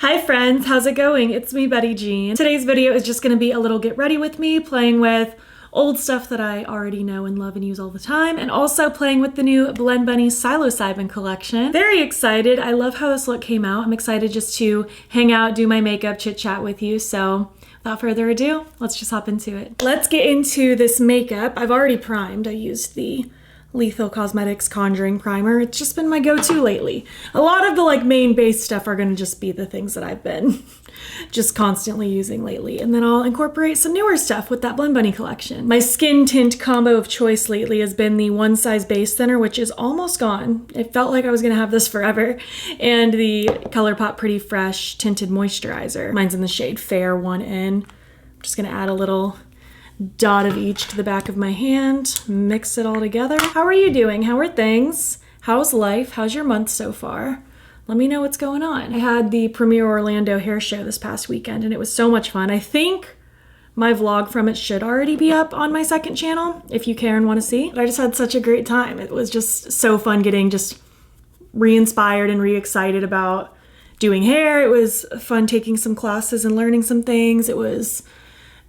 Hi friends, how's it going? It's me, Betty Jean. Today's video is just gonna be a little get ready with me, playing with old stuff that I already know and love and use all the time, and also playing with the new Blend Bunny psilocybin collection. Very excited. I love how this look came out. I'm excited just to hang out, do my makeup, chit chat with you. So without further ado, let's just hop into it. Let's get into this makeup. I've already primed. I used the Lethal Cosmetics Conjuring Primer. It's just been my go-to lately. A lot of the main base stuff are gonna just be the things that I've been just constantly using lately. And then I'll incorporate some newer stuff with that Blend Bunny collection. My skin tint combo of choice lately has been the One Size Base Thinner, which is almost gone. It felt like I was gonna have this forever. And the ColourPop Pretty Fresh Tinted Moisturizer. Mine's in the shade Fair 1N. I'm just gonna add a little dot of each to the back of my hand, mix it all together. How are you doing? How are things? How's life? How's your month so far? Let me know what's going on. I had the Premiere Orlando hair show this past weekend and it was so much fun. I think my vlog from it should already be up on my second channel if you care and want to see. But I just had such a great time. It was just so fun getting just re-inspired and re-excited about doing hair. It was fun taking some classes and learning some things. It was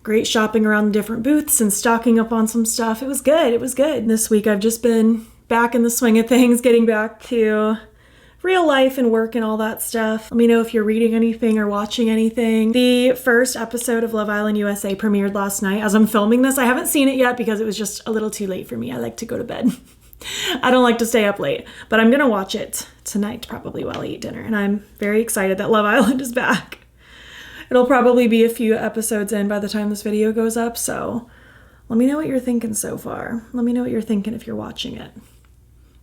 great shopping around the different booths and stocking up on some stuff. It was good. It was good. This week I've just been back in the swing of things, getting back to real life and work and all that stuff. Let me know if you're reading anything or watching anything. The first episode of Love Island USA premiered last night. As I'm filming this, I haven't seen it yet because it was just a little too late for me. I like to go to bed. I don't like to stay up late, but I'm gonna watch it tonight probably while I eat dinner. And I'm very excited that Love Island is back. It'll probably be a few episodes in by the time this video goes up, so let me know what you're thinking so far. Let me know what you're thinking if you're watching it.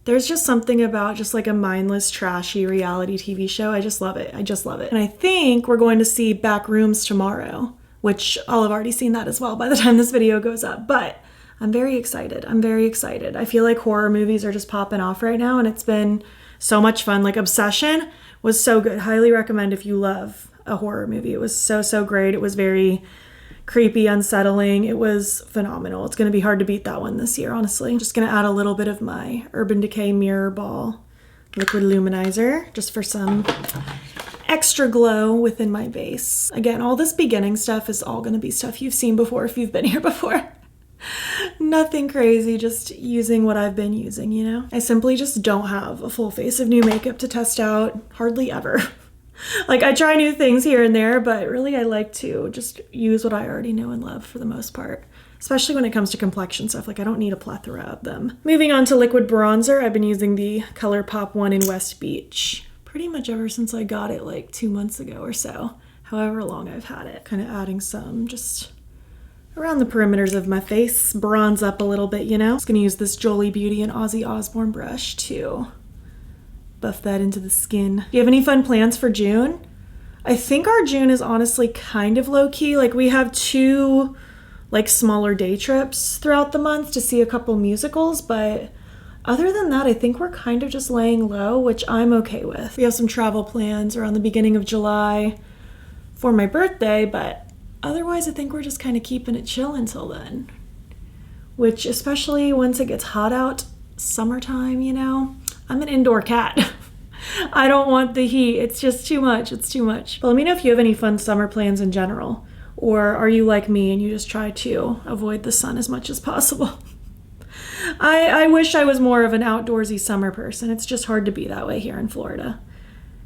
There's just something about just a mindless, trashy reality TV show. I just love it. I just love it. And I think we're going to see Backrooms tomorrow, which I'll have already seen that as well by the time this video goes up, but I'm very excited. I'm very excited. I feel like horror movies are just popping off right now and it's been so much fun. Obsession was so good. Highly recommend if you love a horror movie. It was so great. It was very creepy, unsettling. It was phenomenal. It's going to be hard to beat that one this year, honestly. I'm just going to add a little bit of my Urban Decay Mirror Ball Liquid Luminizer just for some extra glow within my base. Again, all this beginning stuff is all going to be stuff you've seen before if you've been here before. Nothing crazy, just using what I've been using, you know? I simply just don't have a full face of new makeup to test out, hardly ever. I try new things here and there, but really I like to just use what I already know and love for the most part, especially when it comes to complexion stuff. I don't need a plethora of them. Moving on to liquid bronzer, I've been using the ColourPop one in West Beach pretty much ever since I got it 2 months ago or so, however long I've had it. Kind of adding some just around the perimeters of my face, bronze up a little bit, you know? Just gonna use this Jolie Beauty and Ozzy Osbourne brush to buff that into the skin. Do you have any fun plans for June? I think our June is honestly kind of low-key. We have two smaller day trips throughout the month to see a couple musicals, but other than that, I think we're kind of just laying low, which I'm okay with. We have some travel plans around the beginning of July for my birthday, but otherwise I think we're just kind of keeping it chill until then, which especially once it gets hot out, summertime, you know? I'm an indoor cat. I don't want the heat. It's just too much. It's too much. But let me know if you have any fun summer plans in general. Or are you like me and you just try to avoid the sun as much as possible? I wish I was more of an outdoorsy summer person. It's just hard to be that way here in Florida.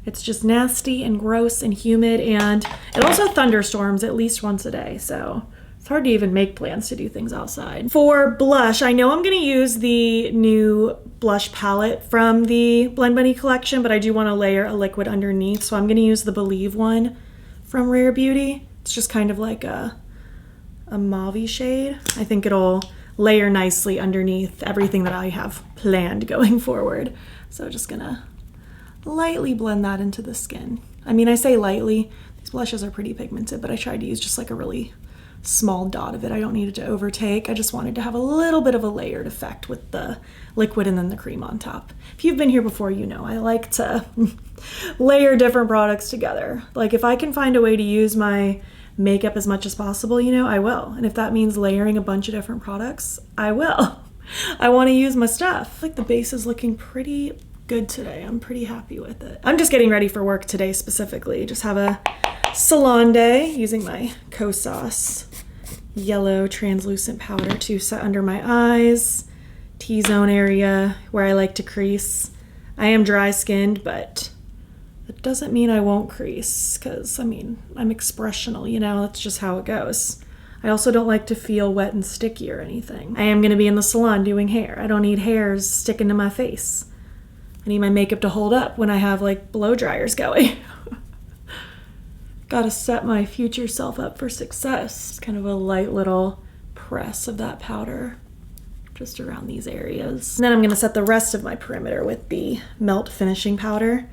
It's just nasty and gross and humid, and it also thunderstorms at least once a day, so it's hard to even make plans to do things outside. For blush, I know I'm gonna use the new blush palette from the Blend Bunny collection, but I do wanna layer a liquid underneath, so I'm gonna use the Believe one from Rare Beauty. It's just kind of like a mauve shade. I think it'll layer nicely underneath everything that I have planned going forward. So just gonna lightly blend that into the skin. I mean, I say lightly, these blushes are pretty pigmented, but I tried to use just a really small dot of it. I don't need it to overtake. I just wanted to have a little bit of a layered effect with the liquid and then the cream on top. If you've been here before, you know I like to layer different products together. If I can find a way to use my makeup as much as possible, you know, I will. And if that means layering a bunch of different products, I will. I want to use my stuff. The base is looking pretty good today. I'm pretty happy with it. I'm just getting ready for work today specifically. Just have a salon day using my Kosas yellow translucent powder to set under my eyes, T-zone area where I like to crease. I am dry skinned, but that doesn't mean I won't crease because, I mean, I'm expressional, you know, that's just how it goes. I also don't like to feel wet and sticky or anything. I am going to be in the salon doing hair. I don't need hairs sticking to my face. I need my makeup to hold up when I have like blow dryers going. Gotta set my future self up for success. It's kind of a light little press of that powder just around these areas. And then I'm gonna set the rest of my perimeter with the Melt Finishing Powder,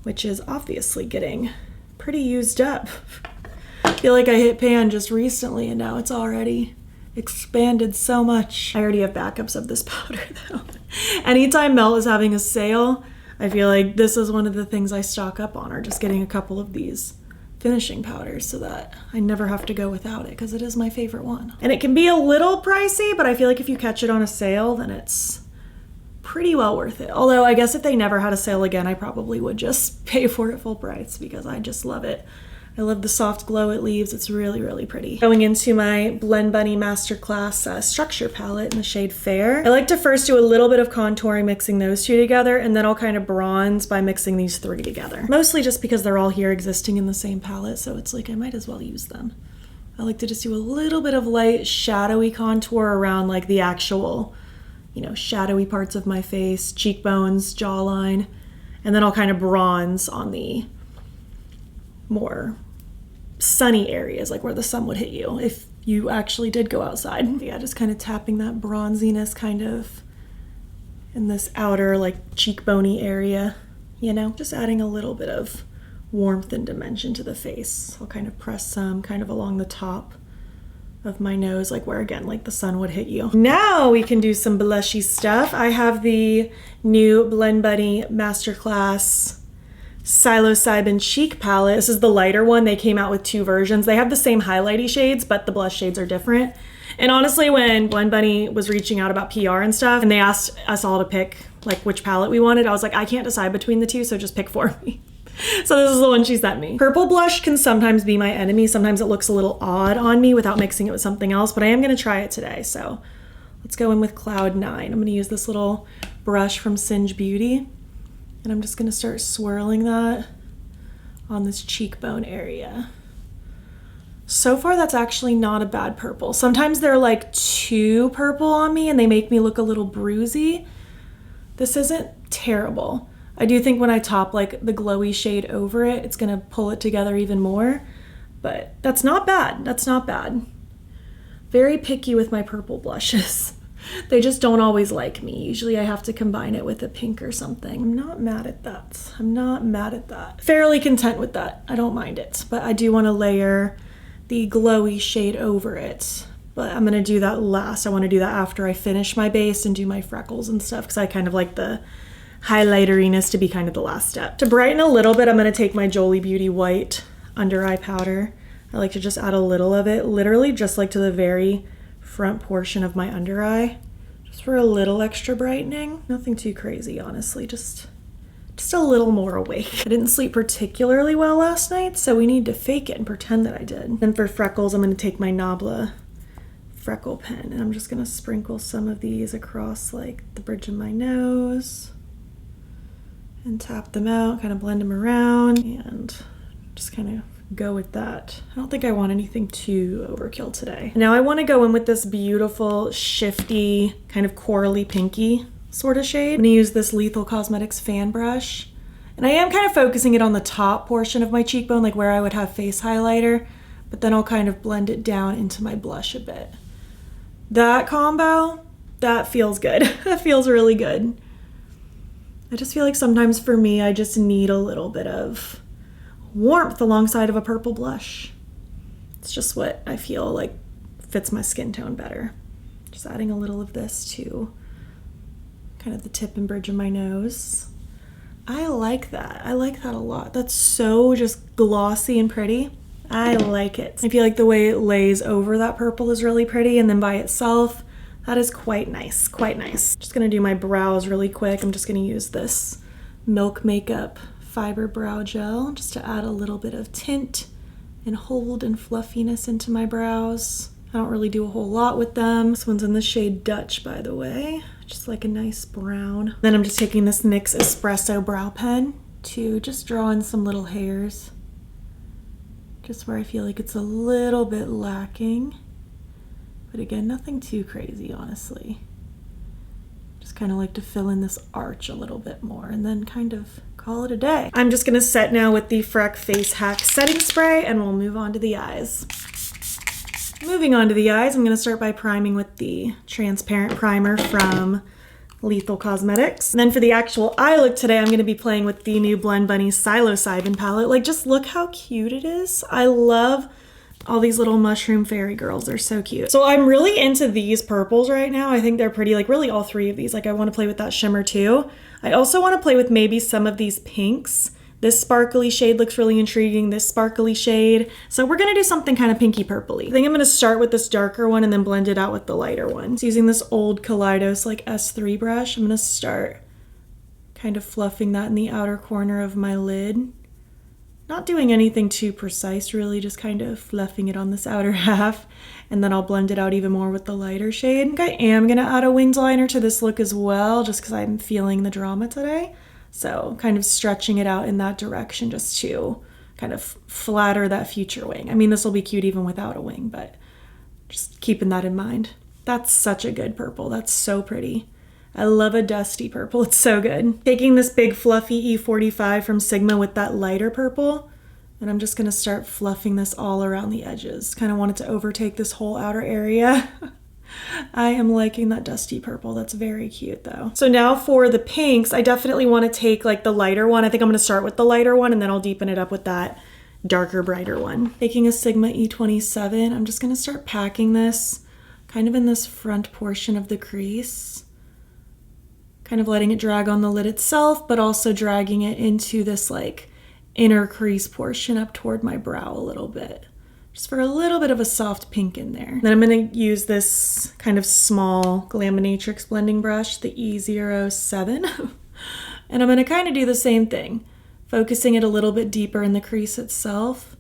which is obviously getting pretty used up. I feel like I hit pan just recently and now it's already expanded so much. I already have backups of this powder though. Anytime Melt is having a sale, I feel like this is one of the things I stock up on, or just getting a couple of these finishing powders so that I never have to go without it because it is my favorite one. And it can be a little pricey, but I feel like if you catch it on a sale, then it's pretty well worth it. Although I guess if they never had a sale again, I probably would just pay for it full price because I just love it. I love the soft glow it leaves. It's really, really pretty. Going into my Blend Bunny Masterclass Structure Palette in the shade Fair. I like to first do a little bit of contouring, mixing those two together, and then I'll kind of bronze by mixing these three together. Mostly just because they're all here existing in the same palette, so it's like I might as well use them. I like to just do a little bit of light shadowy contour around like the actual, you know, shadowy parts of my face, cheekbones, jawline, and then I'll kind of bronze on the more sunny areas, like where the sun would hit you if you actually did go outside. Yeah, just kind of tapping that bronziness kind of in this outer like cheekbony area, you know, just adding a little bit of warmth and dimension to the face. I'll kind of press some kind of along the top of my nose, like where again, like the sun would hit you. Now we can do some blushy stuff. I have the new Blend Bunny Masterclass Psilocybin Cheek Palette. This is the lighter one. They came out with two versions. They have the same highlighty shades, but the blush shades are different. And honestly, when Blend Bunny was reaching out about PR and stuff, and they asked us all to pick like which palette we wanted, I was like, I can't decide between the two, so just pick for me. So this is the one she sent me. Purple blush can sometimes be my enemy. Sometimes it looks a little odd on me without mixing it with something else, but I am gonna try it today. So let's go in with Cloud 9. I'm gonna use this little brush from Singe Beauty. And I'm just gonna start swirling that on this cheekbone area. So far, that's actually not a bad purple. Sometimes they're like too purple on me and they make me look a little bruisey. This isn't terrible. I do think when I top like the glowy shade over it, it's gonna pull it together even more, but that's not bad. That's not bad. Very picky with my purple blushes. They just don't always like me. Usually I have to combine it with a pink or something. I'm not mad at that. I'm not mad at that. Fairly content with that. I don't mind it, but I do want to layer the glowy shade over it. But I'm gonna do that last. I want to do that after I finish my base and do my freckles and stuff because I kind of like the highlighteriness to be kind of the last step. To brighten a little bit, I'm gonna take my Jolie Beauty white under eye powder. I like to just add a little of it, literally just like to the very front portion of my under eye, just for a little extra brightening. Nothing too crazy, honestly, just a little more awake. I didn't sleep particularly well last night, so we need to fake it and pretend that I did. Then for freckles, I'm gonna take my Nabla freckle pen and I'm just gonna sprinkle some of these across like the bridge of my nose and tap them out, kind of blend them around and just kind of go with that. I don't think I want anything too overkill today. Now I want to go in with this beautiful, shifty, kind of corally pinky sort of shade. I'm going to use this Lethal Cosmetics fan brush. And I am kind of focusing it on the top portion of my cheekbone, like where I would have face highlighter, but then I'll kind of blend it down into my blush a bit. That combo, that feels good. That feels really good. I just feel like sometimes for me, I just need a little bit of warmth alongside of a purple blush. It's just what I feel like fits my skin tone better. Just adding a little of this to kind of the tip and bridge of my nose. I like that. I like that a lot. That's so just glossy and pretty. I like it. I feel like the way it lays over that purple is really pretty, and then by itself, That is quite nice, quite nice. Just gonna do my brows really quick. I'm just gonna use this Milk Makeup Fiber Brow Gel just to add a little bit of tint and hold and fluffiness into my brows. I don't really do a whole lot with them. This one's in the shade Dutch, by the way. Just like a nice brown. Then I'm just taking this NYX Espresso brow pen to just draw in some little hairs. Just where I feel like it's a little bit lacking. But again, nothing too crazy, honestly. Just kind of like to fill in this arch a little bit more and then kind of call it a day. I'm just gonna set now with the Freck Face Hack Setting Spray and we'll move on to the eyes. Moving on to the eyes, I'm going to start by priming with the transparent primer from Lethal Cosmetics. And then for the actual eye look today, I'm going to be playing with the new Blend Bunny psilocybin palette. Like, just look how cute it is. I love all these little mushroom fairy girls. They're so cute. So I'm really into these purples right now. I think they're pretty, like really all three of these. Like, I want to play with that shimmer too. I also want to play with maybe some of these pinks. This sparkly shade looks really intriguing, this sparkly shade. So we're gonna do something kind of pinky purpley. I think I'm gonna start with this darker one and then blend it out with the lighter one. So using this old Kaleidos like S3 brush, I'm gonna start kind of fluffing that in the outer corner of my lid. Not doing anything too precise really, just kind of fluffing it on this outer half. And then I'll blend it out even more with the lighter shade. I think I am gonna add a winged liner to this look as well, just because I'm feeling the drama today. So kind of stretching it out in that direction just to kind of flatter that future wing. I mean, this will be cute even without a wing, but just keeping that in mind. That's such a good purple. That's so pretty. I love a dusty purple. It's so good. Taking this big fluffy E45 from Sigma with that lighter purple, and I'm just gonna start fluffing this all around the edges. Kind of want it to overtake this whole outer area. I am liking that dusty purple. That's very cute though. So now for the pinks, I definitely want to take like the lighter one. I think I'm going to start with the lighter one and then I'll deepen it up with that darker, brighter one. Taking a Sigma E27, I'm just going to start packing this kind of in this front portion of the crease. Kind of letting it drag on the lid itself, but also dragging it into this like inner crease portion up toward my brow a little bit. Just for a little bit of a soft pink in there. Then I'm gonna use this kind of small Glaminatrix blending brush, the E07. And I'm gonna kind of do the same thing, focusing it a little bit deeper in the crease itself,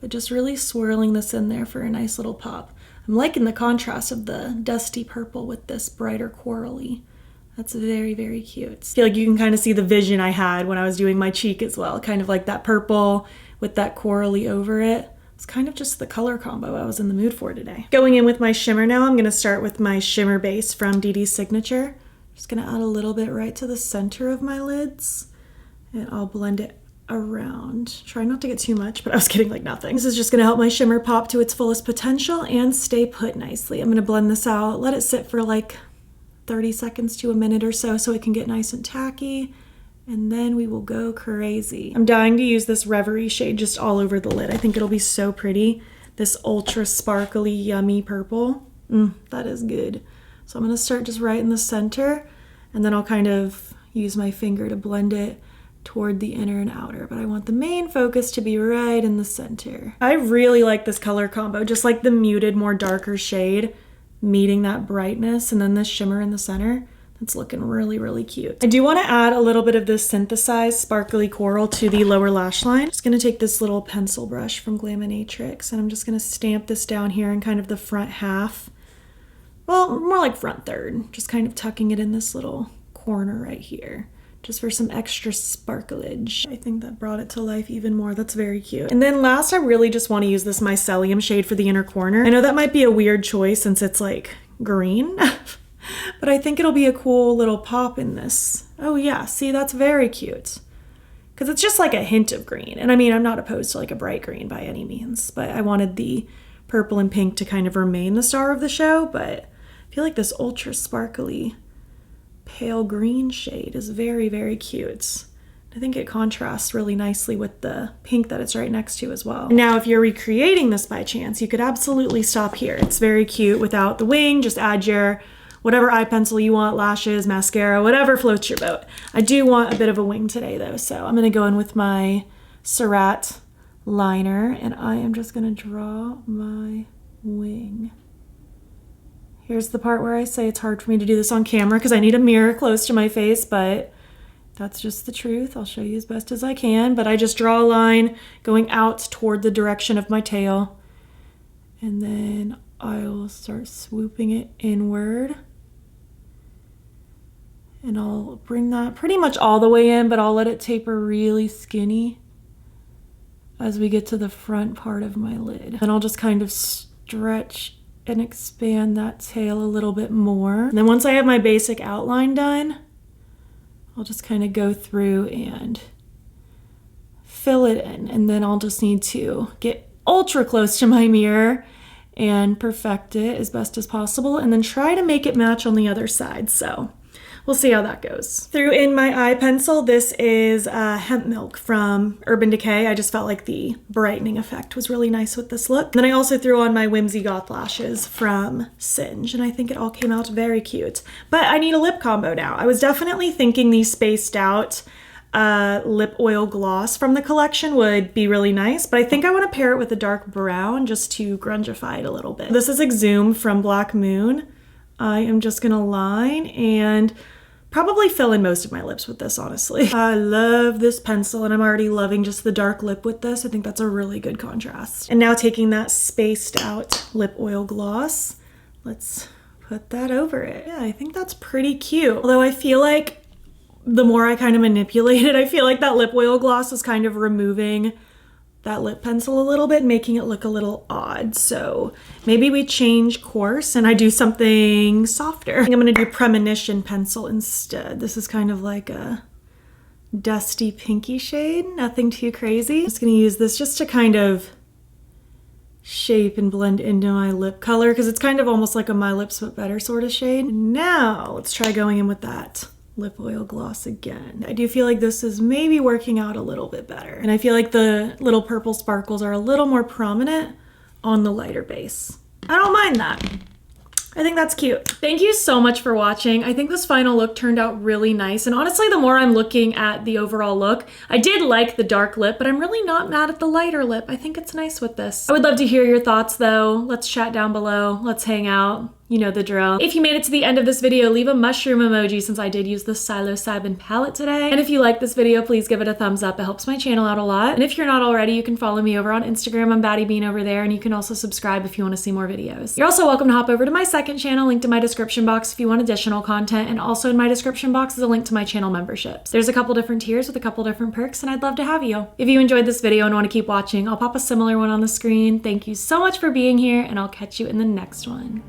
but just really swirling this in there for a nice little pop. I'm liking the contrast of the dusty purple with this brighter corally. That's very, very cute. I feel like you can kind of see the vision I had when I was doing my cheek as well, kind of like that purple with that corally over it. It's kind of just the color combo I was in the mood for today. Going in with my shimmer now, I'm gonna start with my shimmer base from Dede Signature. Just gonna add a little bit right to the center of my lids and I'll blend it around. Try not to get too much, but I was getting like nothing. This is just gonna help my shimmer pop to its fullest potential and stay put nicely. I'm gonna blend this out, let it sit for like 30 seconds to a minute or so it can get nice and tacky. And then we will go crazy. I'm dying to use this Reverie shade just all over the lid. I think it'll be so pretty. This ultra sparkly, yummy purple. That is good. So I'm gonna start just right in the center and then I'll kind of use my finger to blend it toward the inner and outer, but I want the main focus to be right in the center. I really like this color combo, just like the muted, more darker shade meeting that brightness and then this shimmer in the center. It's looking really, really cute. I do want to add a little bit of this synthesized sparkly coral to the lower lash line. Just going to take this little pencil brush from Glaminatrix and I'm just going to stamp this down here in kind of the front half. Well, more like front third. Just kind of tucking it in this little corner right here. Just for some extra sparklage. I think that brought it to life even more. That's very cute. And then last, I really just want to use this mycelium shade for the inner corner. I know that might be a weird choice since it's like green. But I think it'll be a cool little pop in this. Oh yeah, see, that's very cute. Because it's just like a hint of green. And I mean, I'm not opposed to like a bright green by any means, but I wanted the purple and pink to kind of remain the star of the show, but I feel like this ultra sparkly pale green shade is very, very cute. I think it contrasts really nicely with the pink that it's right next to as well. Now, if you're recreating this by chance, you could absolutely stop here. It's very cute without the wing. Just add your whatever eye pencil you want, lashes, mascara, whatever floats your boat. I do want a bit of a wing today though, so I'm gonna go in with my Surratt liner and I am just gonna draw my wing. Here's the part where I say it's hard for me to do this on camera because I need a mirror close to my face, but that's just the truth. I'll show you as best as I can, but I just draw a line going out toward the direction of my tail, and then I'll start swooping it inward. And I'll bring that pretty much all the way in, but I'll let it taper really skinny as we get to the front part of my lid. And I'll just kind of stretch and expand that tail a little bit more. And then once I have my basic outline done, I'll just kind of go through and fill it in. And then I'll just need to get ultra close to my mirror and perfect it as best as possible, and then try to make it match on the other side. So we'll see how that goes. Threw in my eye pencil. This is hemp milk from Urban Decay. I just felt like the brightening effect was really nice with this look. Then I also threw on my Whimsy Goth lashes from Singe, and I think it all came out very cute. But I need a lip combo now. I was definitely thinking the spaced out lip oil gloss from the collection would be really nice, but I think I want to pair it with a dark brown just to grungify it a little bit. This is Exhume from Black Moon. I am just gonna line and probably fill in most of my lips with this, honestly. I love this pencil, and I'm already loving just the dark lip with this. I think that's a really good contrast. And now taking that spaced out lip oil gloss, let's put that over it. Yeah, I think that's pretty cute. Although I feel like the more I kind of manipulate it, I feel like that lip oil gloss is kind of removing that lip pencil a little bit, making it look a little odd. So maybe we change course and I do something softer. I think I'm gonna do Premonition pencil instead. This is kind of like a dusty pinky shade, nothing too crazy. I'm just gonna use this just to kind of shape and blend into my lip color, because it's kind of almost like a My Lips But Better sort of shade. Now let's try going in with that lip oil gloss again. I do feel like this is maybe working out a little bit better. And I feel like the little purple sparkles are a little more prominent on the lighter base. I don't mind that. I think that's cute. Thank you so much for watching. I think this final look turned out really nice. And honestly, the more I'm looking at the overall look, I did like the dark lip, but I'm really not mad at the lighter lip. I think it's nice with this. I would love to hear your thoughts though. Let's chat down below. Let's hang out. You know the drill. If you made it to the end of this video, leave a mushroom emoji since I did use the psilocybin palette today. And if you like this video, please give it a thumbs up. It helps my channel out a lot. And if you're not already, you can follow me over on Instagram. I'm BATTYBEAN over there, and you can also subscribe if you want to see more videos. You're also welcome to hop over to my second channel, linked in my description box if you want additional content. And also in my description box is a link to my channel memberships. There's a couple different tiers with a couple different perks, and I'd love to have you. If you enjoyed this video and want to keep watching, I'll pop a similar one on the screen. Thank you so much for being here, and I'll catch you in the next one.